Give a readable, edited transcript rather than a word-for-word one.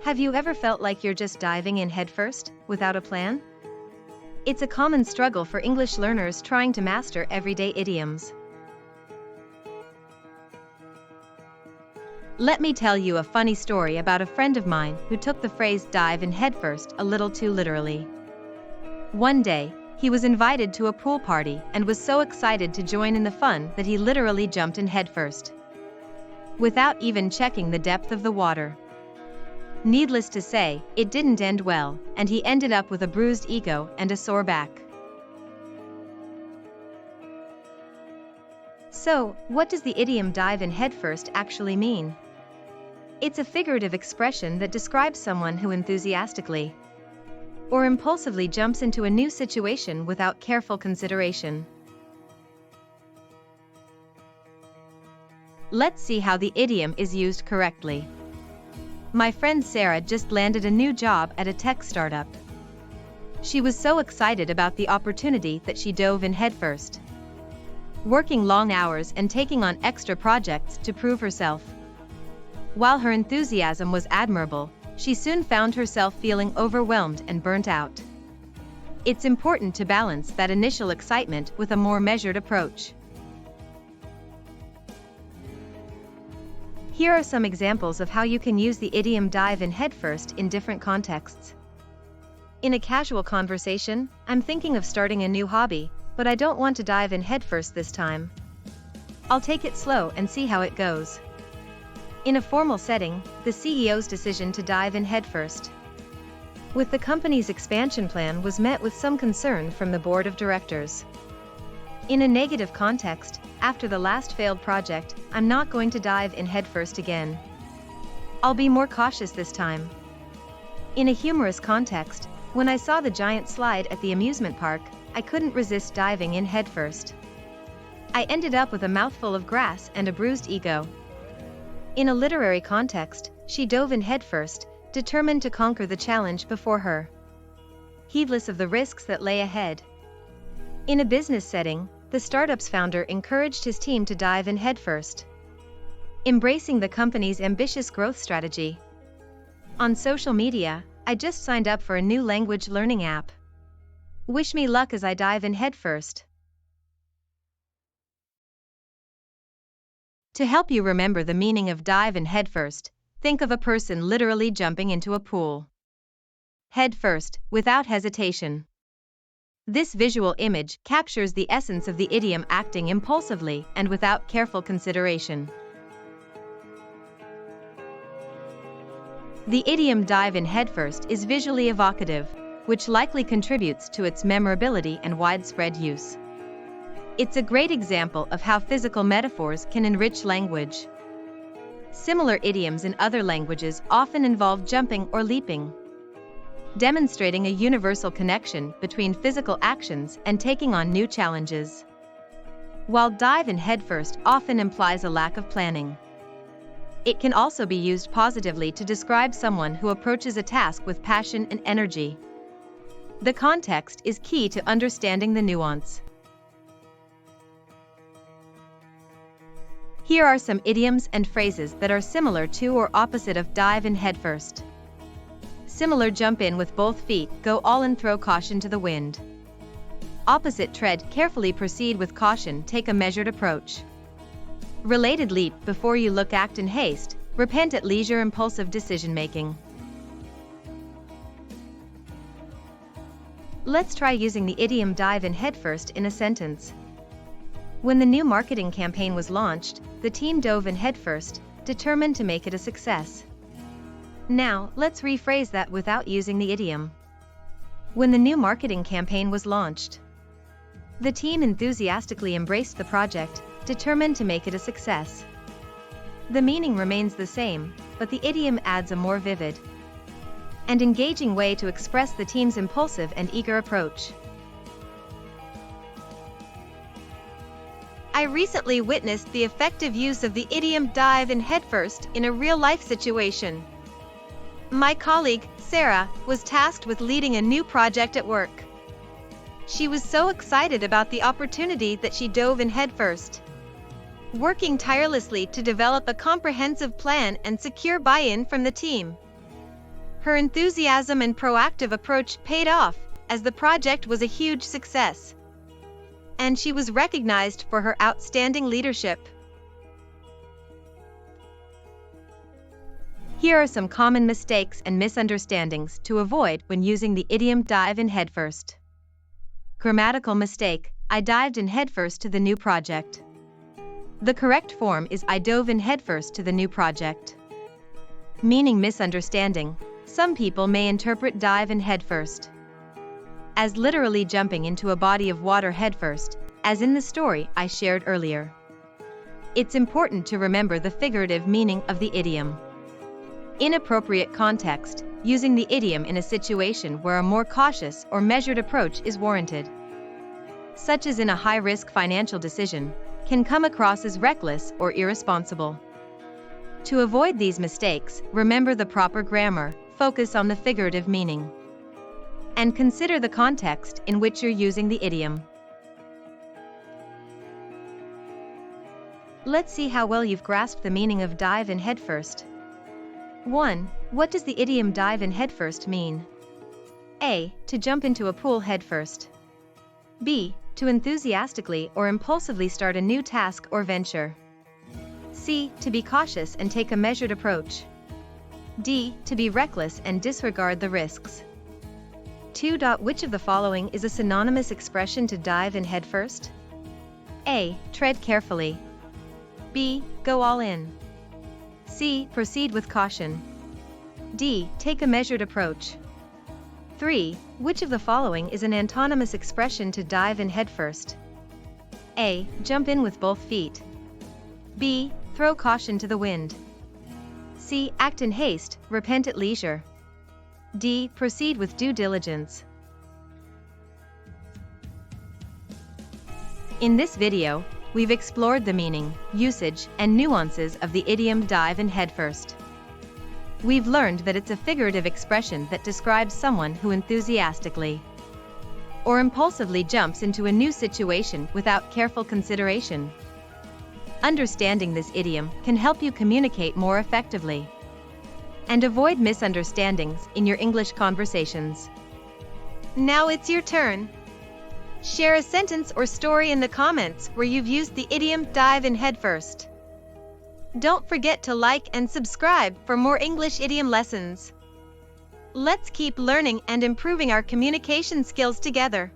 Have you ever felt like you're just diving in headfirst, without a plan? It's a common struggle for English learners trying to master everyday idioms. Let me tell you a funny story about a friend of mine who took the phrase dive in headfirst a little too literally. One day, he was invited to a pool party and was so excited to join in the fun that he literally jumped in headfirst, without even checking the depth of the water. Needless to say, it didn't end well, and he ended up with a bruised ego and a sore back. So, what does the idiom dive in headfirst actually mean? It's a figurative expression that describes someone who enthusiastically or impulsively jumps into a new situation without careful consideration. Let's see how the idiom is used correctly. My friend Sarah just landed a new job at a tech startup. She was so excited about the opportunity that she dove in headfirst, working long hours and taking on extra projects to prove herself. While her enthusiasm was admirable, she soon found herself feeling overwhelmed and burnt out. It's important to balance that initial excitement with a more measured approach. Here are some examples of how you can use the idiom dive in headfirst in different contexts. In a casual conversation, I'm thinking of starting a new hobby, but I don't want to dive in headfirst this time. I'll take it slow and see how it goes. In a formal setting, the CEO's decision to dive in headfirst with the company's expansion plan was met with some concern from the board of directors. In a negative context, after the last failed project, I'm not going to dive in headfirst again. I'll be more cautious this time. In a humorous context, when I saw the giant slide at the amusement park, I couldn't resist diving in headfirst. I ended up with a mouthful of grass and a bruised ego. In a literary context, she dove in headfirst, determined to conquer the challenge before her, heedless of the risks that lay ahead. In a business setting, the startup's founder encouraged his team to dive in headfirst, embracing the company's ambitious growth strategy. On social media, I just signed up for a new language learning app. Wish me luck as I dive in headfirst. To help you remember the meaning of dive in headfirst, think of a person literally jumping into a pool headfirst, without hesitation. This visual image captures the essence of the idiom, acting impulsively and without careful consideration. The idiom dive in headfirst is visually evocative, which likely contributes to its memorability and widespread use. It's a great example of how physical metaphors can enrich language. Similar idioms in other languages often involve jumping or leaping, demonstrating a universal connection between physical actions and taking on new challenges. While dive in headfirst often implies a lack of planning, it can also be used positively to describe someone who approaches a task with passion and energy. The context is key to understanding the nuance. Here are some idioms and phrases that are similar to or opposite of dive in headfirst. Similar: jump in with both feet, go all in, throw caution to the wind. Opposite: tread carefully, proceed with caution, take a measured approach. Related: leap before you look, act in haste, repent at leisure, impulsive decision-making. Let's try using the idiom dive in headfirst in a sentence. When the new marketing campaign was launched, the team dove in headfirst, determined to make it a success. Now, let's rephrase that without using the idiom. When the new marketing campaign was launched, the team enthusiastically embraced the project, determined to make it a success. The meaning remains the same, but the idiom adds a more vivid and engaging way to express the team's impulsive and eager approach. I recently witnessed the effective use of the idiom dive in headfirst in a real-life situation. My colleague, Sarah, was tasked with leading a new project at work. She was so excited about the opportunity that she dove in headfirst, working tirelessly to develop a comprehensive plan and secure buy-in from the team. Her enthusiasm and proactive approach paid off, as the project was a huge success. And she was recognized for her outstanding leadership. Here are some common mistakes and misunderstandings to avoid when using the idiom dive in headfirst. Grammatical mistake: I dived in headfirst to the new project. The correct form is I dove in headfirst to the new project. Meaning misunderstanding: some people may interpret dive in headfirst as literally jumping into a body of water headfirst, as in the story I shared earlier. It's important to remember the figurative meaning of the idiom. Inappropriate context: using the idiom in a situation where a more cautious or measured approach is warranted, such as in a high-risk financial decision, can come across as reckless or irresponsible. To avoid these mistakes, remember the proper grammar, focus on the figurative meaning, and consider the context in which you're using the idiom. Let's see how well you've grasped the meaning of dive in headfirst. 1. What does the idiom dive in headfirst mean? A. To jump into a pool headfirst. B. To enthusiastically or impulsively start a new task or venture. C. To be cautious and take a measured approach. D. To be reckless and disregard the risks. 2. Which of the following is a synonymous expression to dive in headfirst? A. Tread carefully. B. Go all in. C. Proceed with caution. D. Take a measured approach. 3. Which of the following is an antonymous expression to dive in headfirst? A. Jump in with both feet. B. Throw caution to the wind. C. Act in haste, repent at leisure. D. Proceed with due diligence. In this video, we've explored the meaning, usage, and nuances of the idiom dive in headfirst. We've learned that it's a figurative expression that describes someone who enthusiastically or impulsively jumps into a new situation without careful consideration. Understanding this idiom can help you communicate more effectively and avoid misunderstandings in your English conversations. Now it's your turn. Share a sentence or story in the comments where you've used the idiom dive in headfirst. Don't forget to like and subscribe for more English idiom lessons. Let's keep learning and improving our communication skills together.